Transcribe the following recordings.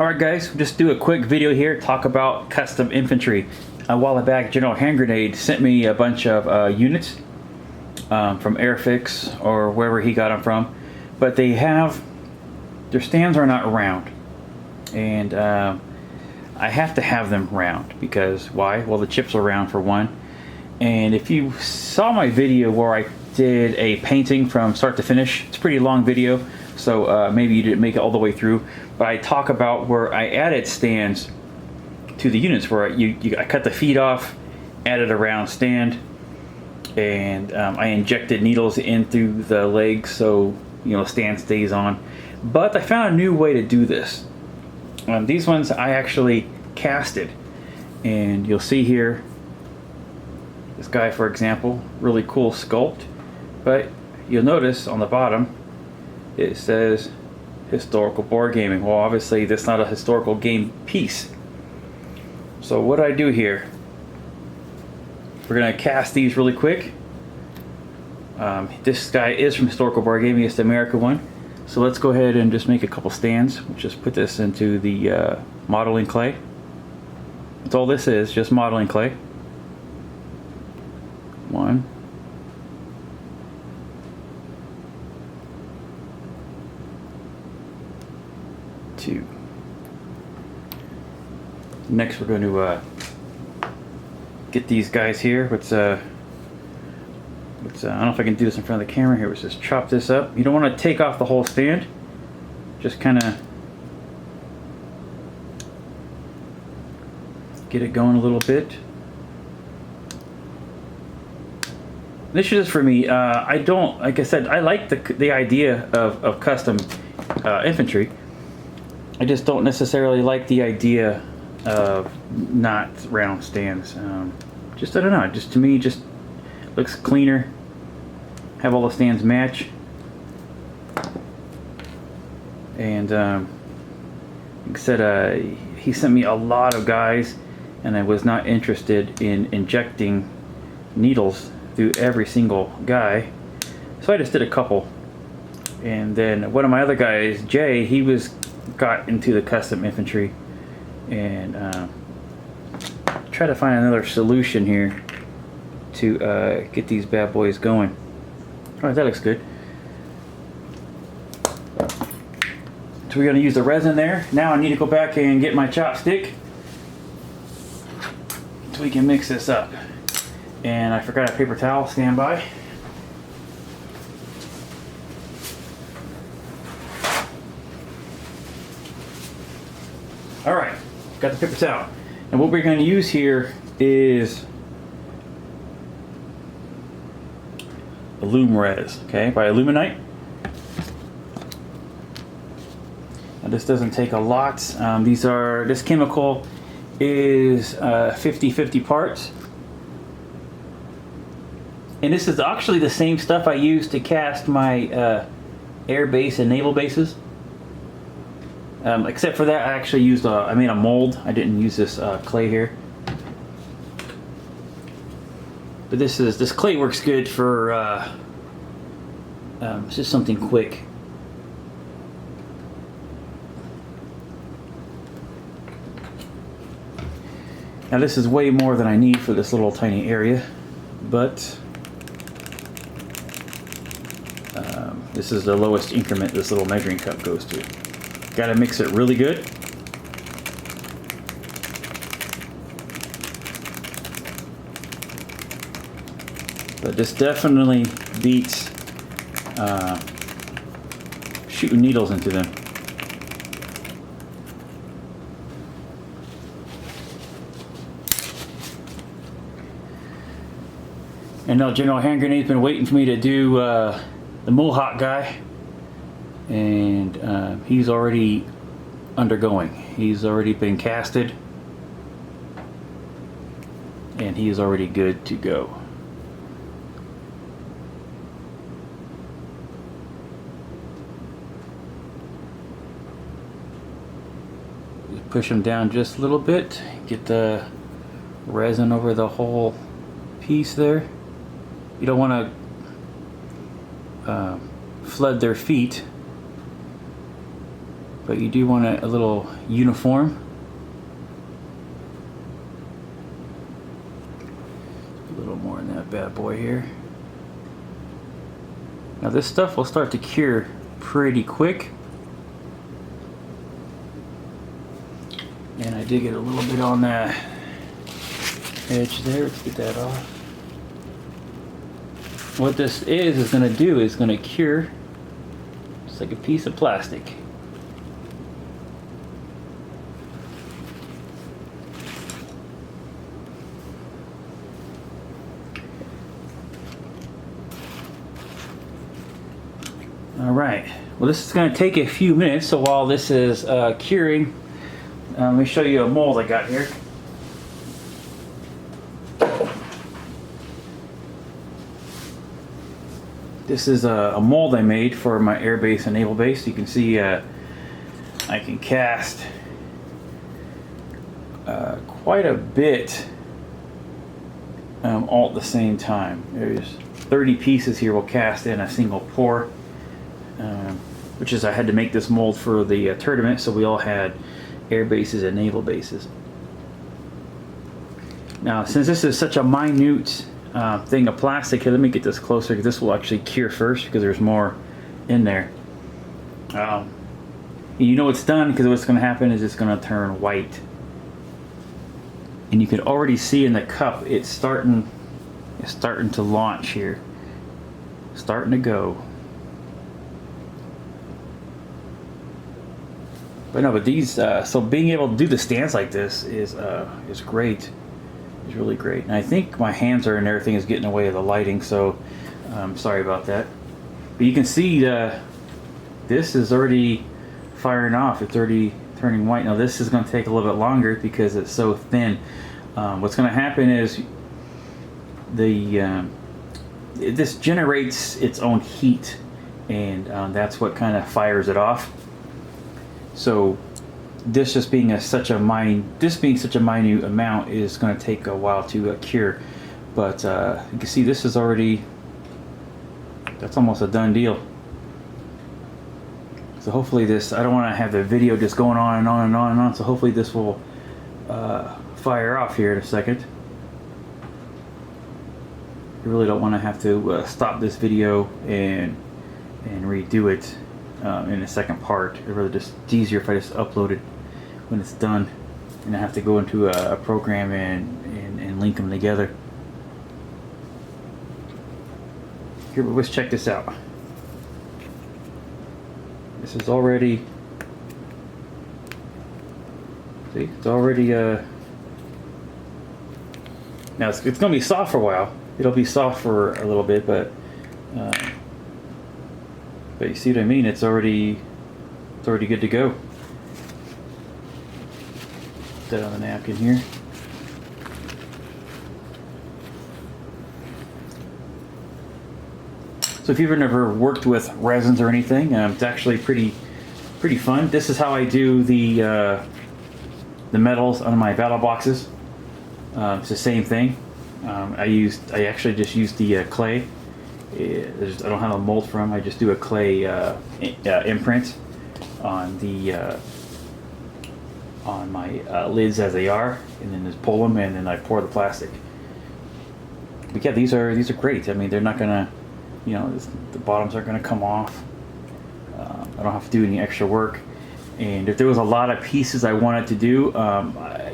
Alright guys, just do a quick video here, talk about custom infantry. A while back, General Hand Grenade sent me a bunch of units from Airfix or wherever he got them from. But they have, their stands are not round. And I have to have them round because why? Well, the chips are round for one. And if you saw my video where I did a painting from start to finish, it's a pretty long video, so maybe you didn't make it all the way through, but I talk about where I added stands to the units, where I cut the feet off, added a round stand, and I injected needles in through the legs so stand stays on. But I found a new way to do this. These ones I actually casted, and you'll see here this guy, for example, really cool sculpt, but you'll notice on the bottom it says historical board gaming. Well, obviously that's not a historical game piece. So what I do here, we're gonna cast these really quick. This guy is from historical board gaming, it's the American one. So let's go ahead and just make a couple stands. We'll just put this into the modeling clay. That's all this is, just modeling clay. 1, 2. Next we're going to get these guys here. Let's I don't know if I can do this in front of the camera here. Let's just chop this up. You don't want to take off the whole stand. Just kind of get it going a little bit. This is just for me. I don't, like I said, I like the idea of custom infantry. I just don't necessarily like the idea of not round stands. Just, I don't know, just to me, just looks cleaner. Have all the stands match. And like I said, he sent me a lot of guys, and I was not interested in injecting needles through every single guy, so I just did a couple. And then one of my other guys, Jay, he got into the custom infantry, and try to find another solution here to get these bad boys going. Alright, that looks good. So we're going to use the resin there. Now I need to go back and get my chopstick so we can mix this up. And I forgot a paper towel, stand by. Alright, got the paper towel. And what we're going to use here is Res, okay, by Illuminite. Now this doesn't take a lot. This chemical is 50-50 parts. And this is actually the same stuff I use to cast my air base and naval bases. Except for that, I actually used I made a mold. I didn't use this clay here. But this clay works good for it's just something quick. Now this is way more than I need for this little tiny area, but this is the lowest increment this little measuring cup goes to. Gotta mix it really good. But this definitely beats shooting needles into them. And now General Hand Grenade's been waiting for me to do the Mohawk guy, and he's already undergoing. He's already been casted, and he is already good to go. Just push him down just a little bit, get the resin over the whole piece there. You don't want to flood their feet, but you do want it a little uniform. A little more in that bad boy here. Now this stuff will start to cure pretty quick. And I did get a little bit on that edge there. Let's get that off. What this is going to do is going to cure just like a piece of plastic. All right. Well, this is going to take a few minutes. So while this is curing, let me show you a mold I got here. This is a mold I made for my air base and naval base. You can see I can cast quite a bit all at the same time. There's 30 pieces here we'll cast in a single pour, which is I had to make this mold for the tournament, so we all had air bases and naval bases. Now, since this is such a minute thing of plastic, here, let me get this closer because this will actually cure first because there's more in there. You know it's done because what's going to happen is it's going to turn white, and you can already see in the cup it's starting to launch here, starting to go. But no, but these so being able to do the stance like this is great. It's really great. And I think my hands are and everything is getting in the way of the lighting, so sorry about that. But you can see this is already firing off. It's already turning white. Now this is going to take a little bit longer because it's so thin. What's going to happen is this generates its own heat, and that's what kind of fires it off. So this just being such a minute amount is going to take a while to cure. But you can see this is already, that's almost a done deal. So hopefully this, I don't want to have the video just going on and on and on and on, so hopefully this will fire off here in a second. I really don't want to have to stop this video and redo it in a second part. It really just, it's easier if I just upload it when it's done, and I have to go into a program and link them together. Here, but let's check this out. This is already, see, it's already now it's going to be soft for a while. It'll be soft for a little bit, but you see what I mean? It's already good to go. Put that on the napkin here. So if you've never worked with resins or anything, it's actually pretty fun. This is how I do the metals on my battle boxes. It's the same thing. I actually just used the clay. I don't have a mold for them. I just do a clay imprint on the on my lids as they are, and then just pull them, and then I pour the plastic. But yeah, these are great. I mean, they're not gonna, you know, the bottoms aren't gonna come off. I don't have to do any extra work. And if there was a lot of pieces I wanted to do,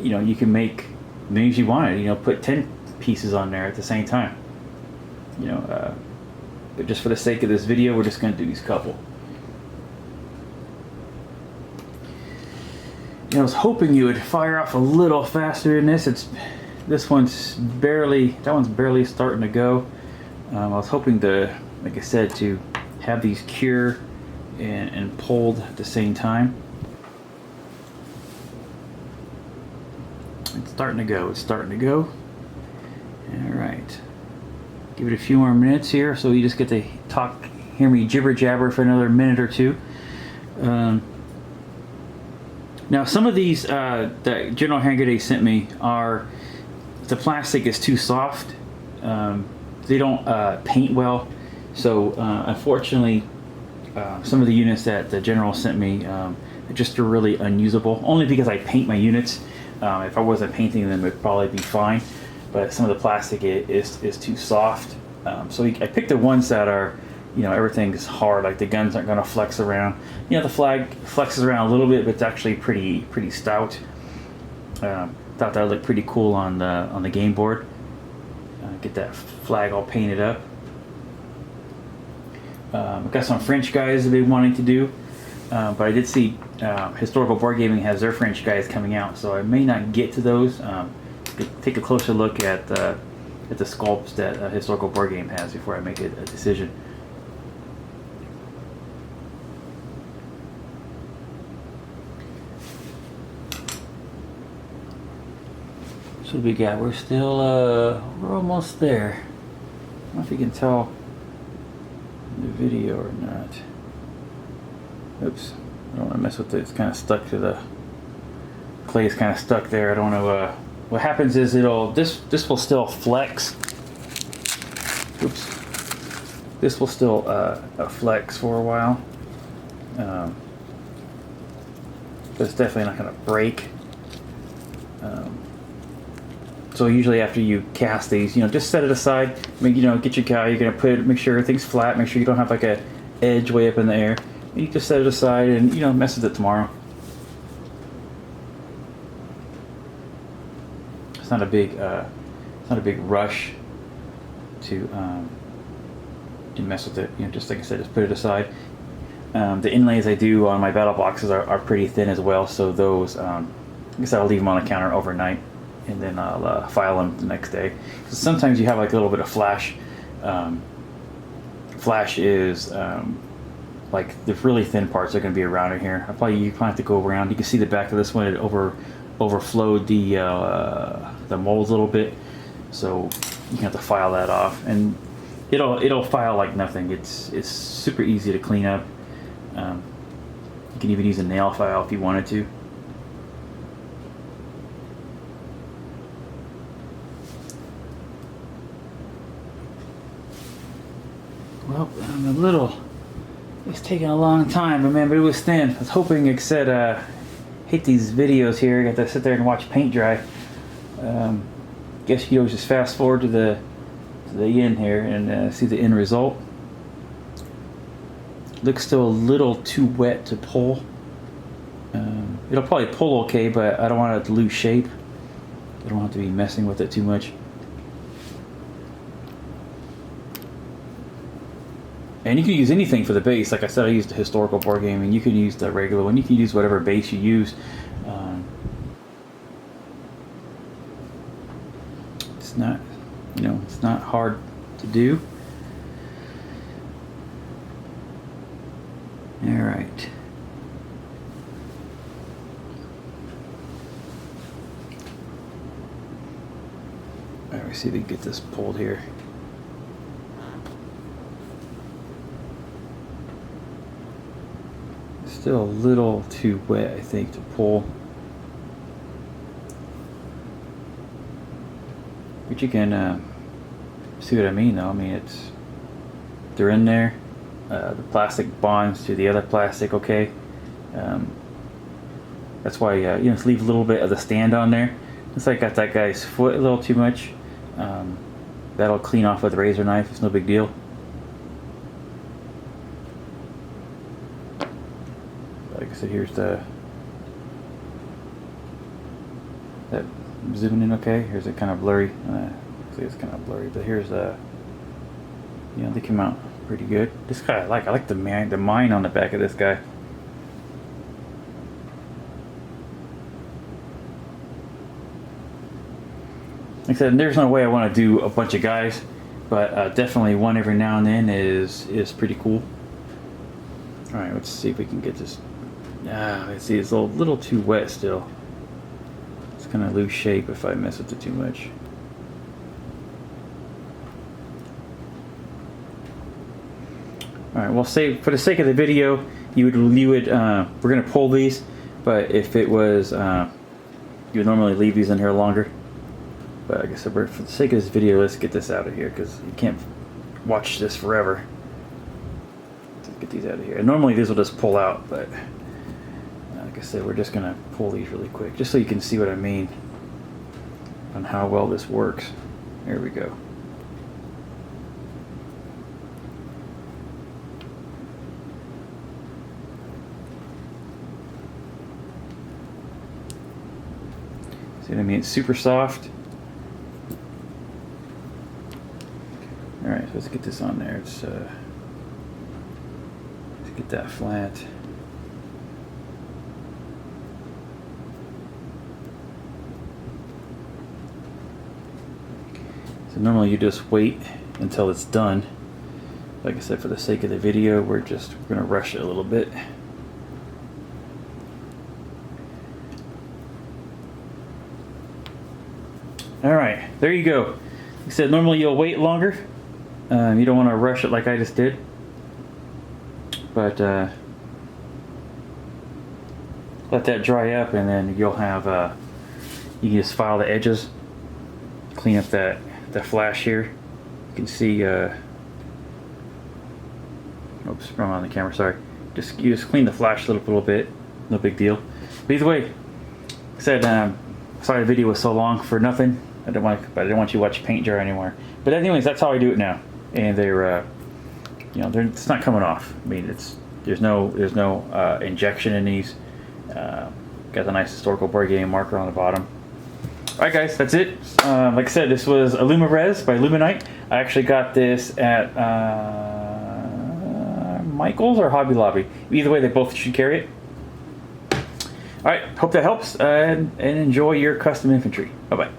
you know, you can make many as you wanted. You know, put 10 pieces on there at the same time. You know, but just for the sake of this video, we're just going to do these couple. You know, I was hoping you would fire off a little faster than this. This one's barely, that one's barely starting to go. I was hoping to, like I said, to have these cure and pulled at the same time. It's starting to go. It's starting to go. All right. Give it a few more minutes here, so you just get to hear me jibber jabber for another minute or two. Now, some of these that General Haggerty sent me are, the plastic is too soft. They don't paint well, so unfortunately, Some of the units that the general sent me just are really unusable, only because I paint my units. If I wasn't painting them, it'd probably be fine, but some of the plastic is too soft. So I picked the ones that are, you know, everything's hard, like the guns aren't going to flex around. You know, the flag flexes around a little bit, but it's actually pretty stout. Thought that would look pretty cool on the game board. Get that flag all painted up. I've got some French guys that I've been wanting to do, but I did see Historical Board Gaming has their French guys coming out, so I may not get to those. Take a closer look at the sculpts that Historical Board Game has before I make a decision. So we got, we're still, we're almost there. I don't know if you can tell the video or not. Oops, I don't want to mess with it. It's kind of stuck to the clay. Is kind of stuck there. I don't know. What happens is this will still flex. Oops. This will still flex for a while. But it's definitely not going to break. So usually after you cast these, you know, just set it aside. You know, get your guy. You're gonna make sure everything's flat. Make sure you don't have like a edge way up in the air. You just set it aside and, you know, mess with it tomorrow. It's not a big rush to mess with it. You know, just like I said, just put it aside. The inlays I do on my battle boxes are pretty thin as well. So those, I guess I'll leave them on the counter overnight, and then I'll file them the next day. So sometimes you have like a little bit of flash. Flash is like the really thin parts are going to be around in here. You probably have to go around. You can see the back of this one. It overflowed the molds a little bit, so you have to file that off, and it'll file like nothing. It's super easy to clean up. You can even use a nail file if you wanted to. Well, it's taking a long time, but it was thin. I was hoping it said, hate these videos here. I got to sit there and watch paint dry. Guess you can always just fast forward to the end here and see the end result. Looks still a little too wet to pull. It'll probably pull okay, but I don't want it to lose shape. I don't have to be messing with it too much. And you can use anything for the base. Like I said, I used the Historical Board Gaming. You can use the regular one. You can use whatever base you use. It's not, you know, it's not hard to do. All right. All right, let's see if we can get this pulled here. Still a little too wet, I think, to pull. But you can see what I mean, though. I mean, they're in there. The plastic bonds to the other plastic, okay. That's why you know, leave a little bit of the stand on there. Looks like I got that guy's foot a little too much. That'll clean off with a razor knife. It's no big deal. Like I said, here's that zooming in okay. Here's it kind of blurry. See, it's kind of blurry, but here's you know, they came out pretty good. This guy I like the mine on the back of this guy. Like I said, there's no way I want to do a bunch of guys, but definitely one every now and then is pretty cool. All right, let's see if we can get this. Let's see, it's a little too wet still. It's gonna lose shape if I mess with it too much. All right, well, say for the sake of the video, you would we're gonna pull these, but if it was, you would normally leave these in here longer. But like I said, for the sake of this video, let's get this out of here because you can't watch this forever. get these out of here. And normally these will just pull out, but like I said, we're just gonna pull these really quick, just so you can see what I mean on how well this works. There we go. See what I mean? It's super soft. All right, so let's get this on there. Let's get that flat. So normally you just wait until it's done. Like I said, for the sake of the video, we're gonna rush it a little bit. All right, there you go. Like I said, normally you'll wait longer. You don't want to rush it like I just did. But let that dry up, and then you'll have you can just file the edges, clean up the flash here. You can see. Oops, wrong on the camera. Sorry. You just clean the flash a little bit. No big deal. But either way, like I said, sorry the video was so long for nothing. I didn't want you to watch paint dry anymore. But anyways, that's how I do it now. And they're, it's not coming off. I mean, there's no injection in these. Got a nice historical board game marker on the bottom. All right, guys, that's it. Like I said, this was Illumarez by Luminite. I actually got this at Michael's or Hobby Lobby. Either way, they both should carry it. All right, hope that helps, and enjoy your custom infantry. Bye-bye.